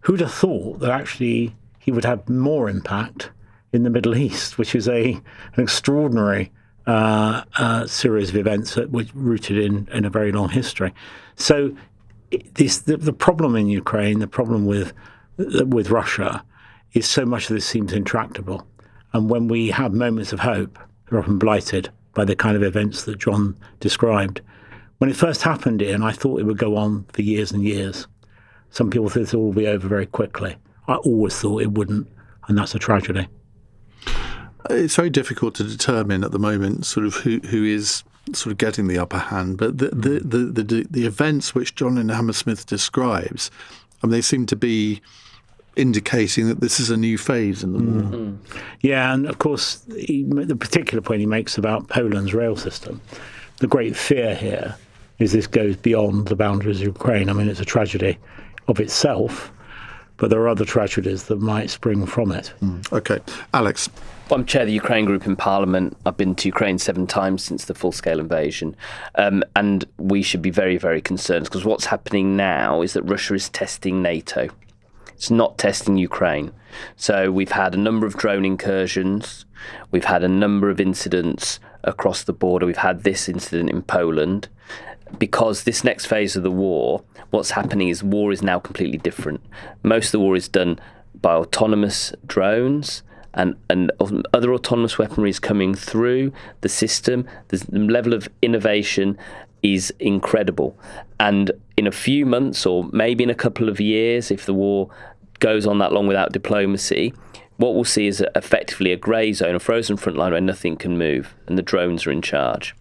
Who'd have thought that actually he would have more impact in the Middle East, which is an extraordinary series of events which rooted in a very long history. So the problem in Ukraine, the problem with Russia, is so much of this seems intractable. And when we have moments of hope, they're often blighted by the kind of events that John described. When it first happened, Ian, I thought it would go on for years and years. Some people think it will be over very quickly. I always thought it wouldn't, and that's a tragedy.
It's very difficult to determine at the moment sort of who is sort of getting the upper hand, but the events which John in Hammersmith describes, they seem to be indicating that this is a new phase in the war.
Yeah, and of course, the particular point he makes about Poland's rail system, the great fear here is this goes beyond the boundaries of Ukraine. I mean, it's a tragedy of itself, but there are other tragedies that might spring from it.
OK. Alex?
I'm chair of the Ukraine group in Parliament. I've been to Ukraine 7 times since the full-scale invasion. And we should be very, very concerned, because what's happening now is that Russia is testing NATO. It's not testing Ukraine. So we've had a number of drone incursions. We've had a number of incidents across the border. We've had this incident in Poland. Because this next phase of the war, what's happening is war is now completely different. Most of the war is done by autonomous drones and other autonomous weaponry is coming through the system. The level of innovation is incredible. And in a few months, or maybe in a couple of years, if the war goes on that long without diplomacy, what we'll see is effectively a grey zone, a frozen front line where nothing can move and the drones are in charge.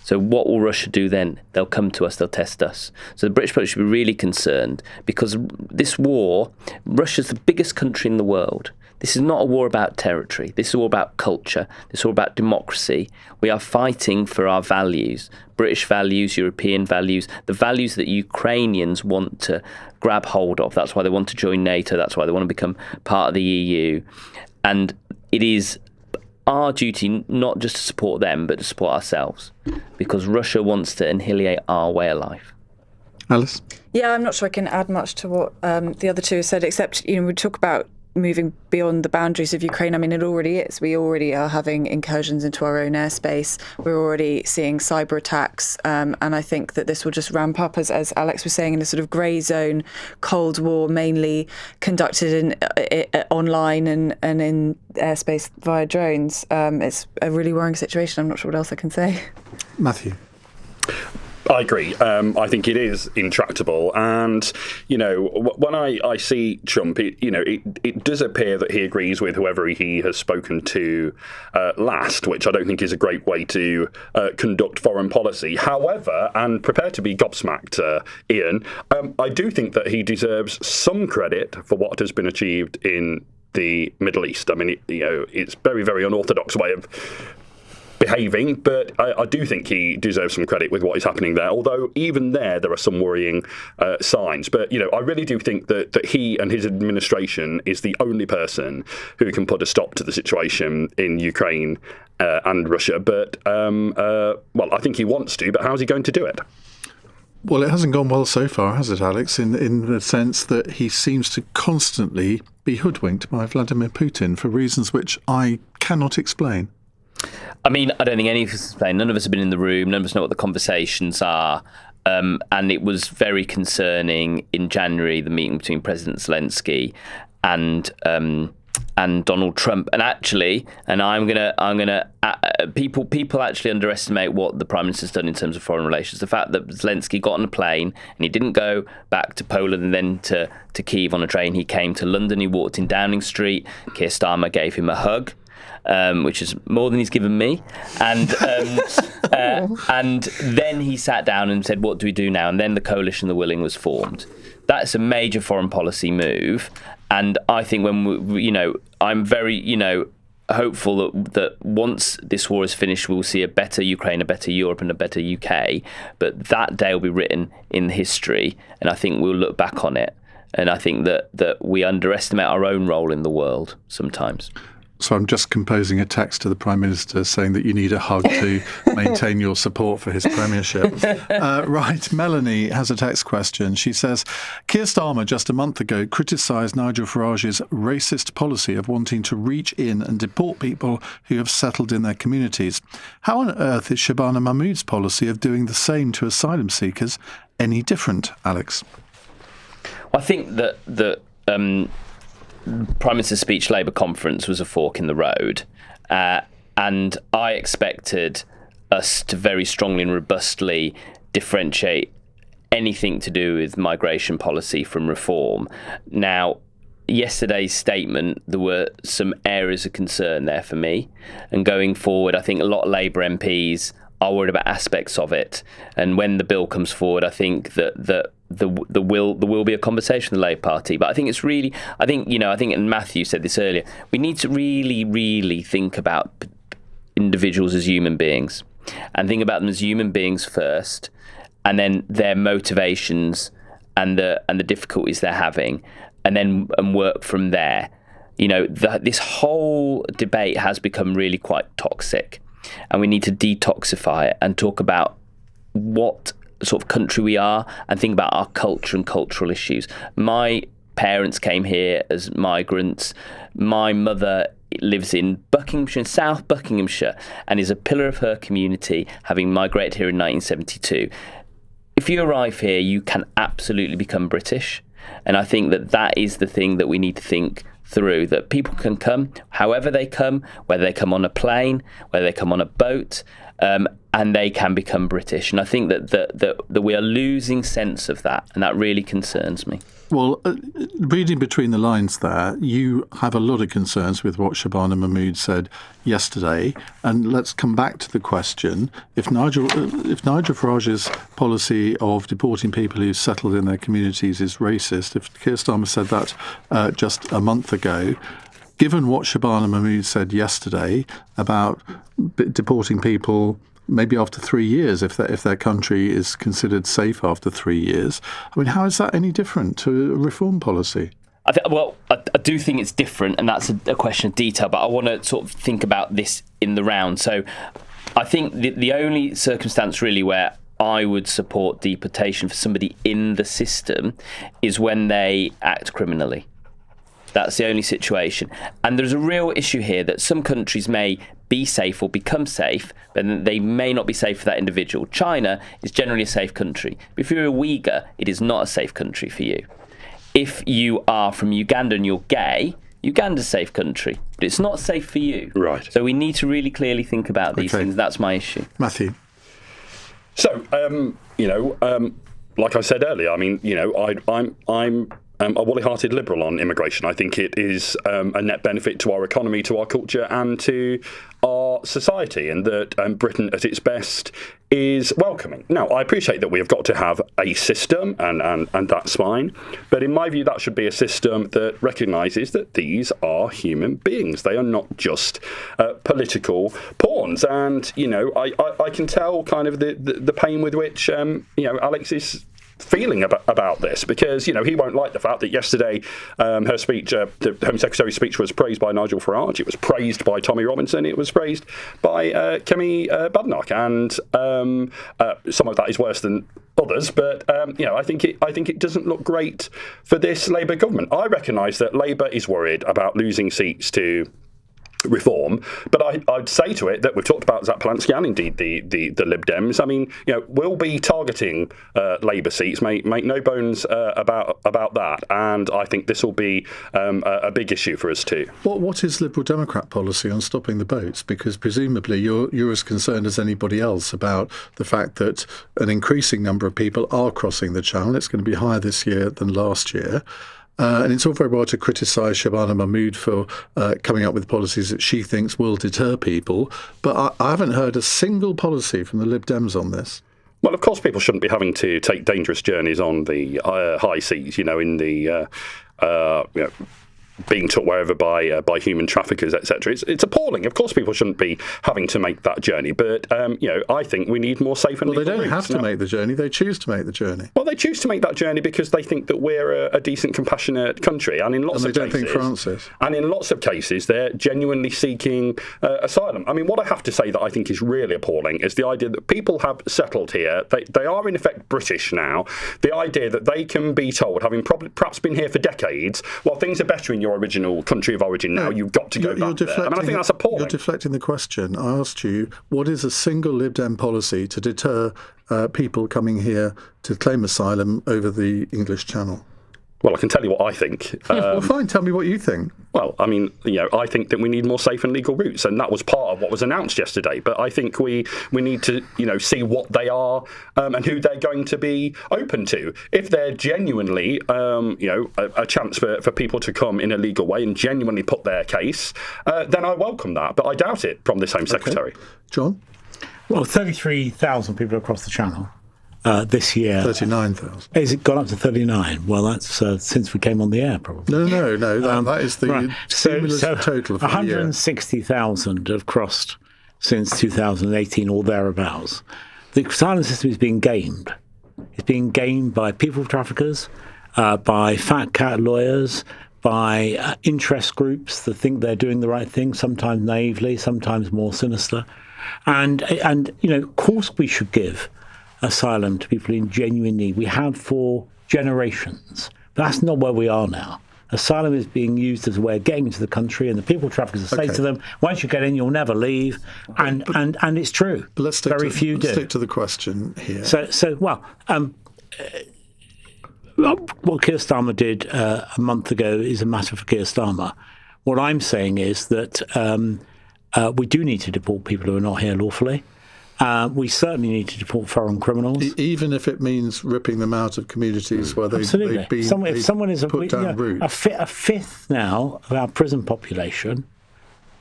So what will Russia do then? They'll come to us, they'll test us. So the British public should be really concerned, because this war, Russia's the biggest country in the world. This is not a war about territory. This is a war about culture. This is a war about democracy. We are fighting for our values, British values, European values, the values that Ukrainians want to grab hold of. That's why they want to join NATO. That's why they want to become part of the EU. And it is our duty not just to support them, but to support ourselves, because Russia wants to annihilate our way of life.
Alys?
Yeah, I'm not sure I can add much to what the other two have said, except, we talk about moving beyond the boundaries of Ukraine. I mean, it already is. We already are having incursions into our own airspace. We're already seeing cyber attacks. And I think that this will just ramp up, as Alex was saying, in a sort of grey zone, Cold War, mainly conducted online and in airspace via drones. It's a really worrying situation. I'm not sure what else I can say.
Mathew?
I agree. I think it is intractable. And, when I see Trump, it does appear that he agrees with whoever he has spoken to last, which I don't think is a great way to conduct foreign policy. However, and prepare to be gobsmacked, Ian, I do think that he deserves some credit for what has been achieved in the Middle East. I mean, it's very, very unorthodox way of behaving, but I do think he deserves some credit with what is happening there, although even there are some worrying signs. But, I really do think that he and his administration is the only person who can put a stop to the situation in Ukraine and Russia. But, I think he wants to, but how's he going to do it?
Well, it hasn't gone well so far, has it, Alex, in the sense that he seems to constantly be hoodwinked by Vladimir Putin for reasons which I cannot explain.
I mean, I don't think any of us explain. None of us have been in the room. None of us know what the conversations are. And it was very concerning in January, the meeting between President Zelensky and Donald Trump. And actually, people actually underestimate what the Prime Minister's done in terms of foreign relations. The fact that Zelensky got on a plane and he didn't go back to Poland and then to Kyiv on a train. He came to London, he walked in Downing Street, Keir Starmer gave him a hug, which is more than he's given me. And then he sat down and said, what do we do now? And then the Coalition of the Willing was formed. That's a major foreign policy move. And I think I'm very, hopeful that once this war is finished, we'll see a better Ukraine, a better Europe, and a better UK. But that day will be written in history, and I think we'll look back on it. And I think that we underestimate our own role in the world sometimes.
So I'm just composing a text to the Prime Minister saying that you need a hug to maintain your support for his premiership. Right, Melanie has a text question. She says, Keir Starmer just a month ago criticised Nigel Farage's racist policy of wanting to reach in and deport people who have settled in their communities. How on earth is Shabana Mahmood's policy of doing the same to asylum seekers any different, Alex?
Well, I think that Prime Minister's speech Labour conference was a fork in the road, and I expected us to very strongly and robustly differentiate anything to do with migration policy from reform. Now, yesterday's statement, there were some areas of concern there for me, and going forward, I think a lot of Labour MPs are worried about aspects of it, and when the bill comes forward, I think that there will be a conversation with the Labour Party. But I think it's really, and Mathew said this earlier, we need to really, really think about individuals as human beings and think about them as human beings first, and then their motivations and the difficulties they're having, and work from there. This whole debate has become really quite toxic, and we need to detoxify it and talk about what sort of country we are and think about our culture and cultural issues. My parents came here as migrants. My mother lives in Buckinghamshire, South Buckinghamshire, and is a pillar of her community, having migrated here in 1972. If you arrive here, you can absolutely become British. And I think that is the thing that we need to think through, that people can come however they come, whether they come on a plane, whether they come on a boat, and they can become British. And I think that we are losing sense of that, and that really concerns me.
Well, reading between the lines there, you have a lot of concerns with what Shabana Mahmood said yesterday. And let's come back to the question: if Nigel Farage's policy of deporting people who've settled in their communities is racist, if Keir Starmer said that just a month ago, given what Shabana Mahmood said yesterday about deporting people maybe after 3 years, if their country is considered safe after 3 years, I mean, how is that any different to a reform policy?
I do think it's different, and that's a question of detail, but I want to sort of think about this in the round. So I think the only circumstance really where I would support deportation for somebody in the system is when they act criminally. That's the only situation. And there's a real issue here that some countries may be safe or become safe, but they may not be safe for that individual. China is generally a safe country. But if you're a Uyghur, it is not a safe country for you. If you are from Uganda and you're gay, Uganda's a safe country, but it's not safe for you.
Right.
So we need to really clearly think about these things. That's my issue.
Mathew.
So, like I said earlier, I mean, I'm a woolly-hearted liberal on immigration. I think it is a net benefit to our economy, to our culture, and to our society, and that Britain at its best is welcoming. Now, I appreciate that we have got to have a system, and that's fine, but in my view, that should be a system that recognises that these are human beings. They are not just political pawns. And, I can tell kind of the pain with which, Alex is feeling about this, because he won't like the fact that yesterday her speech, the Home Secretary's speech, was praised by Nigel Farage, it was praised by Tommy Robinson, it was praised by Kemi Badenoch, and some of that is worse than others, but I think it doesn't look great for this Labour government. I recognise that Labour is worried about losing seats to reform, but I'd say to it that we've talked about Zach Polansky and indeed the Lib Dems. I mean, we'll be targeting Labour seats, make no bones about that, and I think this will be a big issue for us too.
What is Liberal Democrat policy on stopping the boats? Because presumably you're as concerned as anybody else about the fact that an increasing number of people are crossing the Channel. It's going to be higher this year than last year. And it's all very well to criticise Shabana Mahmood for coming up with policies that she thinks will deter people, but I haven't heard a single policy from the Lib Dems on this.
Well, of course, people shouldn't be having to take dangerous journeys on the high seas, in the being took wherever by human traffickers, etc. It's appalling. Of course, people shouldn't be having to make that journey. But I think we need more safe and legal routes.
Well, they don't have to make the journey. They choose to make the journey.
Well, they choose to make that journey because they think that we're a decent, compassionate country, and in lots of cases,
they don't think France is.
And in lots of cases, they're genuinely seeking asylum. I mean, what I have to say that I think is really appalling is the idea that people have settled here. They are in effect British now. The idea that they can be told, having perhaps been here for decades, well, things are better in your original country of origin now, you've got to go back there. I mean, I think that's appalling.
You're deflecting the question. I asked you, what is a single Lib Dem policy to deter people coming here to claim asylum over the English Channel?
Well, I can tell you what I think.
Well, fine. Tell me what you think.
Well, I mean, I think that we need more safe and legal routes, and that was part of what was announced yesterday. But I think we need to, see what they are and who they're going to be open to. If they're genuinely, a chance for people to come in a legal way and genuinely put their case, then I welcome that. But I doubt it from this Home Secretary.
John?
Well, 33,000 people across the Channel. This year.
39,000.
Has it gone up to 39? Well, that's since we came on the air, probably.
No. That is the cumulative total for
160,000 have crossed since 2018 or thereabouts. The asylum system is being gamed. It's being gamed by people traffickers, by fat cat lawyers, by interest groups that think they're doing the right thing, sometimes naively, sometimes more sinister. And of course we should give asylum to people in genuine need. We have for generations. But that's not where we are now. Asylum is being used as a way of getting into the country, and the people traffickers say to them, once you get in, you'll never leave. And it's true.
But let's
Very few do.
Stick to the question here.
What Keir Starmer did a month ago is a matter for Keir Starmer. What I'm saying is that we do need to deport people who are not here lawfully. We certainly need to deport foreign criminals,
even if it means ripping them out of communities where they've been
if someone is
put down roots.
A fifth now of our prison population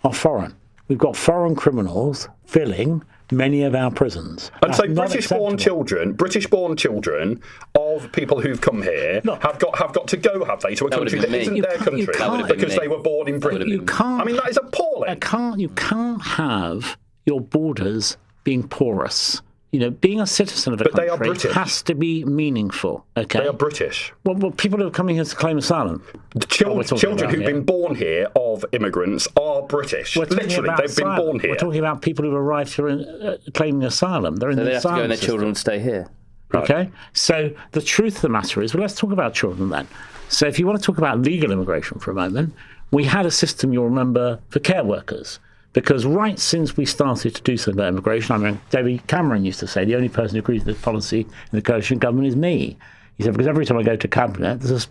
are foreign. We've got foreign criminals filling many of our prisons.
And so British-born children of people who've come here have got to go, have they, to a country that isn't their country because they were born in Britain. That is appalling.
You can't have your borders being porous. Being a citizen of a country has to be meaningful. Okay,
they are British.
Well, people who are coming here to claim asylum.
The children who've been born here of immigrants are British. Literally, they've been born here.
We're talking about people who've arrived here claiming asylum. They're in the asylum system.
They have to go and their children stay here.
Right.
Okay, so the truth of the matter is, let's talk about children then. So if you want to talk about legal immigration for a moment, we had a system, you'll remember, for care workers. Because right since we started to do something about immigration, David Cameron used to say, the only person who agrees with this policy in the coalition government is me. He said, because every time I go to cabinet, there's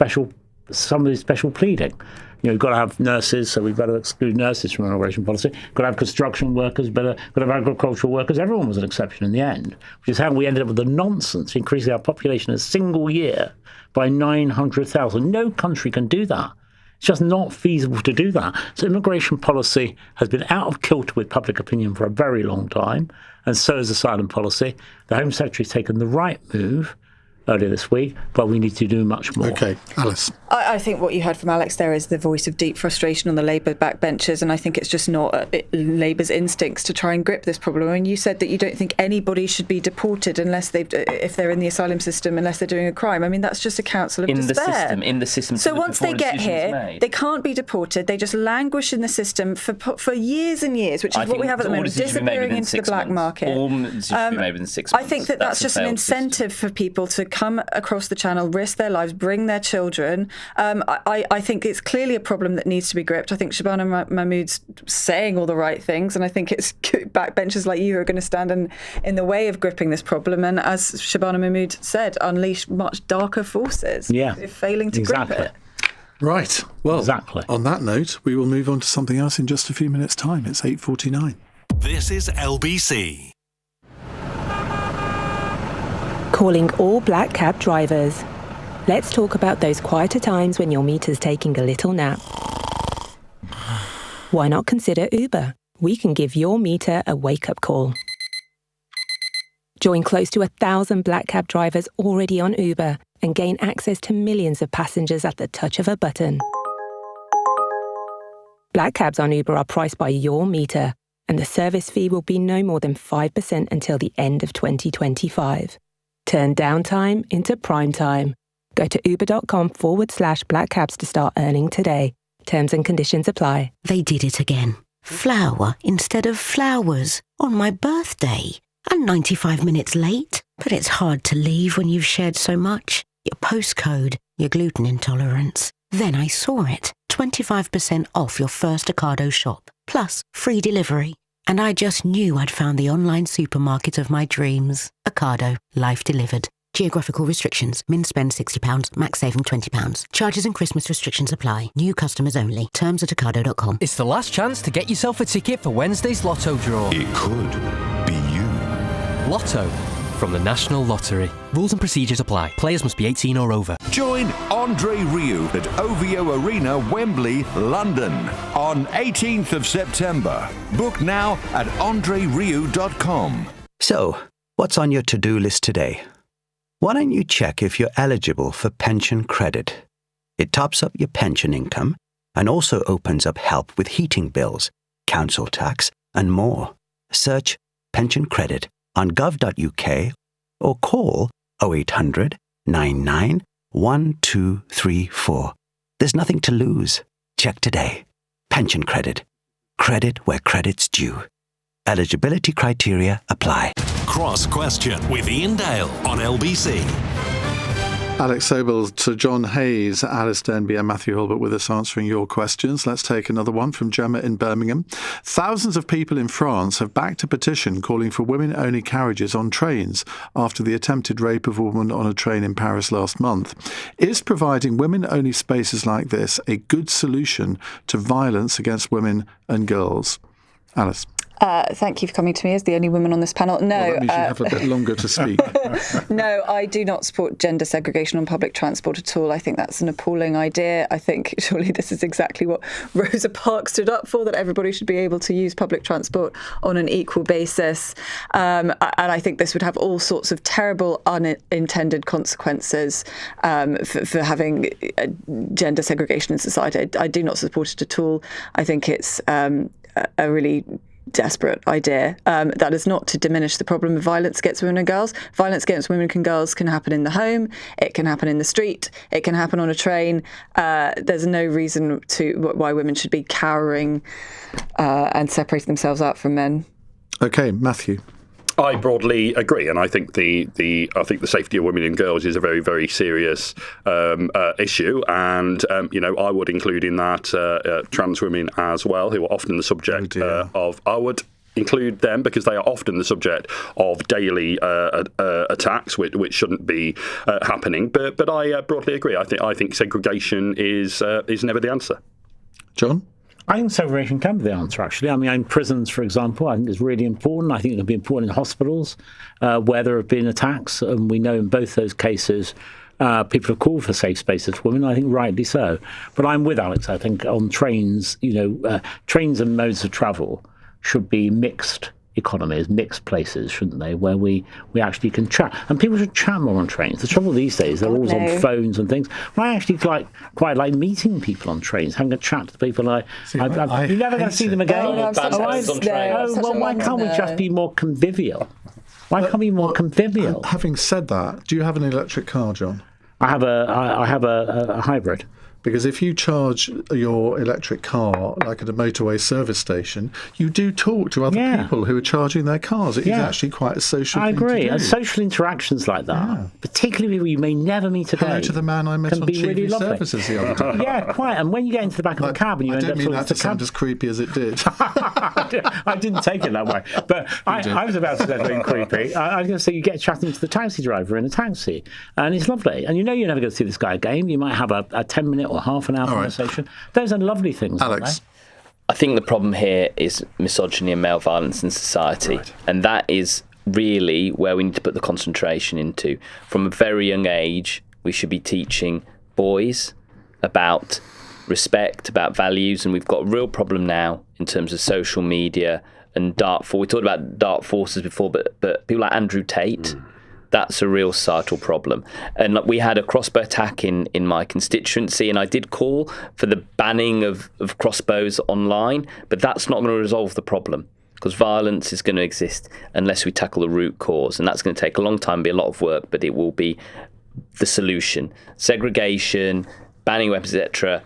somebody special pleading. You've got to have nurses, so we've got to exclude nurses from immigration policy. Got to have construction workers, got to have agricultural workers. Everyone was an exception in the end, which is how we ended up with the nonsense, increasing our population in a single year by 900,000. No country can do that. It's just not feasible to do that. So immigration policy has been out of kilter with public opinion for a very long time, and so has asylum policy. The Home Secretary's taken the right move earlier this week, but we need to do much more.
OK, Alys.
I think what you heard from Alex there is the voice of deep frustration on the Labour backbenchers, and I think it's just not Labour's instincts to try and grip this problem. And you said that you don't think anybody should be deported if they're in the asylum system, unless they're doing a crime. I mean, that's just a counsel of despair.
In the system.
So once they get here, they can't be deported. They just languish in the system for years and years, which is what we have at the moment, disappearing into the black market.
All decisions should be made within 6 months.
I think that's just an incentive for people to come across the channel, risk their lives, bring their children. I think it's clearly a problem that needs to be gripped. I think Shabana Mahmood's saying all the right things, and I think it's backbenchers like you who are going to stand in the way of gripping this problem, and as Shabana Mahmood said, unleash much darker forces. Failing to grip it.
Right. Well, on that note, we will move on to something else in just a few minutes' time. It's 8:49.
This is LBC.
Calling all black cab drivers. Let's talk about those quieter times when your meter's taking a little nap. Why not consider Uber? We can give your meter a wake-up call. Join close to 1,000 black cab drivers already on Uber and gain access to millions of passengers at the touch of a button. Black cabs on Uber are priced by your meter, and the service fee will be no more than 5% until the end of 2025. Turn downtime into prime time. Go to uber.com/black cabs to start earning today. Terms and conditions apply.
They did it again. Flour instead of flowers on my birthday. I'm 95 minutes late, but it's hard to leave when you've shared so much. Your postcode, your gluten intolerance. Then I saw it. 25% off your first Ocado shop, plus free delivery. And I just knew I'd found the online supermarket of my dreams. Ocado, life delivered. Geographical restrictions. Min spend £60, max saving £20. Charges and Christmas restrictions apply. New customers only. Terms at ocado.com.
It's the last chance to get yourself a ticket for Wednesday's Lotto draw.
It could be you.
Lotto from the National Lottery. Rules and procedures apply. Players must be 18 or over.
Join Andre Rieu at OVO Arena, Wembley, London on 18th of September. Book now at andrerieu.com.
So, what's on your to-do list today? Why don't you check if you're eligible for pension credit? It tops up your pension income and also opens up help with heating bills, council tax, and more. Search pension credit on gov.uk or call 0800 99 1234. There's nothing to lose. Check today. Pension credit. Credit where credit's due. Eligibility criteria apply.
Cross Question with Iain Dale on LBC.
Alex Sobel, Sir John Hayes, Alys, Denby and Mathew Hulbert with us answering your questions. Let's take another one from Gemma in Birmingham. Thousands of people in France have backed a petition calling for women-only carriages on trains after the attempted rape of a woman on a train in Paris last month. Is providing women-only spaces like this a good solution to violence against women and girls? Alys.
Thank you for coming to me as the only woman on this panel. No,
well, that means you have a bit longer to speak.
No, I do not support gender segregation on public transport at all. I think that's an appalling idea. I think surely this is exactly what Rosa Parks stood up for, that everybody should be able to use public transport on an equal basis. And I think this would have all sorts of terrible unintended consequences for having gender segregation in society. I do not support it at all. I think it's a really desperate idea. That is not to diminish the problem of violence against women and girls. Violence against women and girls can happen in the home, it can happen in the street, it can happen on a train. There's no reason why women should be cowering and separating themselves out from men.
Okay, Mathew.
I broadly agree, and I think the safety of women and girls is a very, very serious issue, and I would include in that trans women as well, who are often the subject of. I would include them because they are often the subject of daily attacks, which shouldn't be happening. But I broadly agree. I think segregation is never the answer.
John?
I think segregation can be the answer, actually. I mean, in prisons, for example, I think it's really important. I think it'll be important in hospitals where there have been attacks. And we know in both those cases, people have called for safe spaces for women, I think rightly so. But I'm with Alex. I think on trains, trains and modes of travel should be mixed economies, mixed places, shouldn't they, where we actually can chat. And people should chat more on trains. The trouble these days, they're always on phones and things. I actually quite like meeting people on trains, having a chat to people. You're never going to see them again. Why can't we just be more convivial? Why can't we be more convivial?
Having said that, do you have an electric car, John?
I have a hybrid.
Because if you charge your electric car like at a motorway service station, you do talk to other people who are charging their cars. It is actually quite a social thing to do.
And social interactions like that, particularly people you may never meet again.
Hello to the man I met on TV services the other day.
Yeah, quite. And when you get into the back of the cab and you end up... I don't mean that to sound as
creepy as it did.
I didn't take it that way. But I was about to say something creepy. I was going to say you get chatting to the taxi driver in a taxi, and it's lovely. And you know you're never going to see this guy again. You might have a 10-minute or half an hour conversation. Those are lovely things.
Alex?
I think the problem here is misogyny and male violence in society. Right. And that is really where we need to put the concentration into. From a very young age, we should be teaching boys about respect, about values, and we've got a real problem now in terms of social media and dark forces. We talked about dark forces before, but people like Andrew Tate, that's a real societal problem. And we had a crossbow attack in my constituency, and I did call for the banning of crossbows online, but that's not going to resolve the problem, because violence is going to exist unless we tackle the root cause, and that's going to take a long time, be a lot of work, but it will be the solution. Segregation, banning weapons, etc.,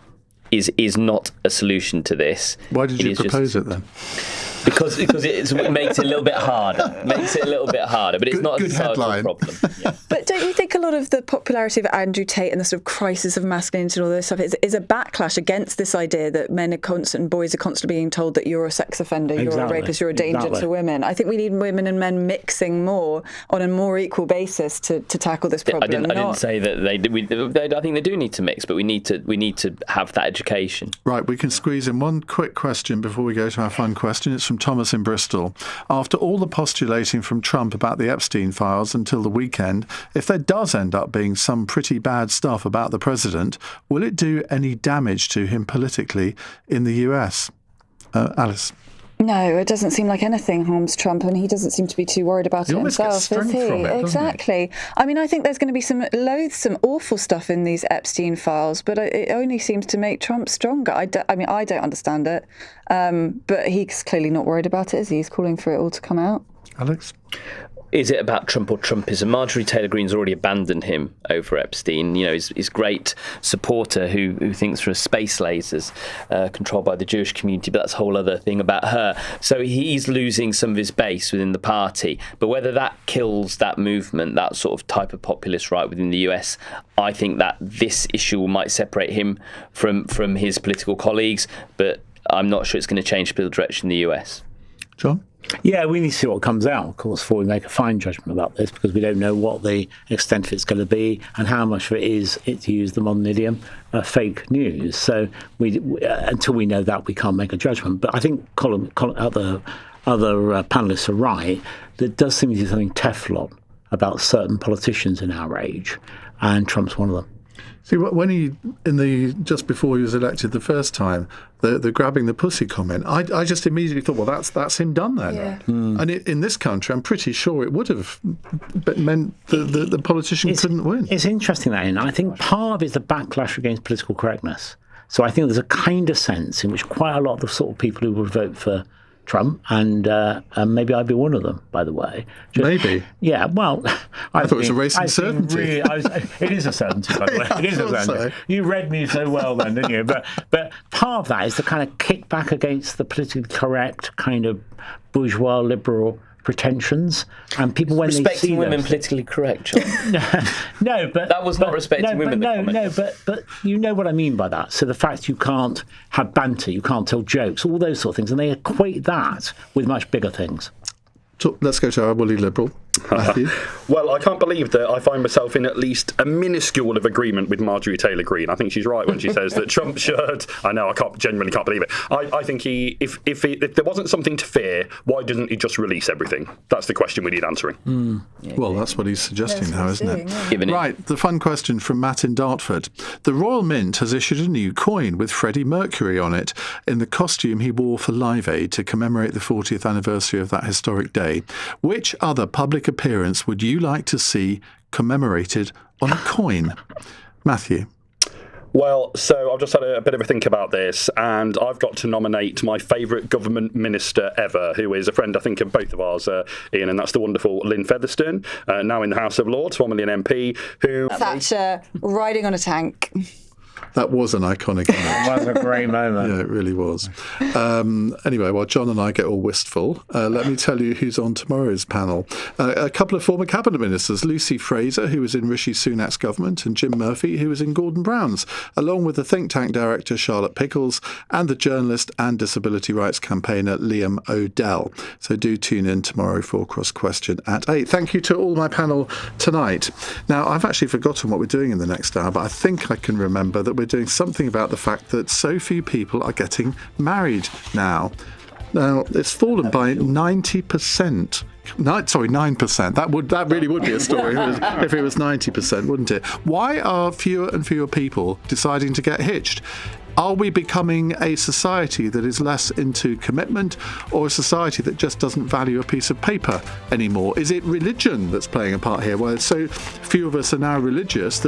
is not a solution to this.
Why did you propose it then?
Because it makes it a little bit harder. But it's not a societal problem. Yeah.
But don't you think a lot of the popularity of Andrew Tate and the sort of crisis of masculinity and all this stuff is a backlash against this idea that men are constant, boys are constantly being told that you're a sex offender, you're a rapist, you're a danger to women? I think we need women and men mixing more on a more equal basis to tackle this problem.
I didn't say that they do. I think they do need to mix, but we need to have that education.
Right, we can squeeze in one quick question before we go to our fun question. It's from Thomas in Bristol. After all the postulating from Trump about the Epstein files until the weekend, if there does end up being some pretty bad stuff about the president, will it do any damage to him politically in the US? Alys?
No, it doesn't seem like anything harms Trump, and he doesn't seem to be too worried about it himself, is he? Exactly. I mean, I think there's going to be some loathsome, awful stuff in these Epstein files, but it only seems to make Trump stronger. I don't understand it, but he's clearly not worried about it, is he? He's calling for it all to come out.
Alex?
Is it about Trump or Trumpism? Marjorie Taylor Greene's already abandoned him over Epstein. You know, his great supporter who thinks there are space lasers controlled by the Jewish community, but that's a whole other thing about her. So he's losing some of his base within the party. But whether that kills that movement, that sort of type of populist right within the US, I think that this issue might separate him from his political colleagues, but I'm not sure it's going to change political direction in the US.
John?
Yeah, we need to see what comes out, of course, before we make a fine judgment about this, because we don't know what the extent of it's going to be and how much of it is, to use the modern idiom, fake news. So until we know that, we can't make a judgment. But I think other panellists are right. There does seem to be something Teflon about certain politicians in our age, and Trump's one of them.
See, when just before he was elected the first time, the grabbing the pussy comment, I just immediately thought, well, that's him done then. Yeah. And in this country, I'm pretty sure it would have meant the politician couldn't win.
It's interesting that, I think part of it is the backlash against political correctness. So I think there's a kind of sense in which quite a lot of the sort of people who would vote for Trump, and maybe I'd be one of them, by the way.
Maybe.
Yeah, well...
I thought it was a racing certainty.
It is a certainty, by the way. It is a certainty. So. You read me so well then, didn't you? But part of that is the kind of kickback against the politically correct kind of bourgeois liberal pretensions, and people when
respecting
they see
women politically correct, John.
No, but
that was not respecting women.
But you know what I mean by that. So the fact you can't have banter, you can't tell jokes, all those sort of things, and they equate that with much bigger things.
So let's go to our woolly liberal. Mathew?
Well, I can't believe that I find myself in at least a minuscule of agreement with Marjorie Taylor Greene. I think she's right when she says that Trump should. I know, genuinely can't believe it. I think if there wasn't something to fear, why doesn't he just release everything? That's the question we need answering.
Well, that's what he's suggesting now, isn't it? Right, the fun question from Matt in Dartford. The Royal Mint has issued a new coin with Freddie Mercury on it in the costume he wore for Live Aid to commemorate the 40th anniversary of that historic day. Which other public appearance would you like to see commemorated on a coin? Mathew?
Well, so I've just had a bit of a think about this, and I've got to nominate my favourite government minister ever, who is a friend, I think, of both of ours, Ian, and that's the wonderful Lynn Featherstone, now in the House of Lords, formerly an MP, who...
Thatcher riding on a tank.
That was an iconic image.
It was a great moment.
Yeah, it really was. Anyway, while John and I get all wistful, let me tell you who's on tomorrow's panel. A couple of former cabinet ministers, Lucy Fraser, who was in Rishi Sunak's government, and Jim Murphy, who was in Gordon Brown's, along with the think tank director Charlotte Pickles and the journalist and disability rights campaigner Liam O'Dell. So do tune in tomorrow for Cross Question at 8. Thank you to all my panel tonight. Now, I've actually forgotten what we're doing in the next hour, but I think I can remember that we're doing something about the fact that so few people are getting married now. Now, it's fallen by 90%. 9%. That really would be a story if it was 90%, wouldn't it? Why are fewer and fewer people deciding to get hitched? Are we becoming a society that is less into commitment, or a society that just doesn't value a piece of paper anymore? Is it religion that's playing a part here, where so few of us are now religious that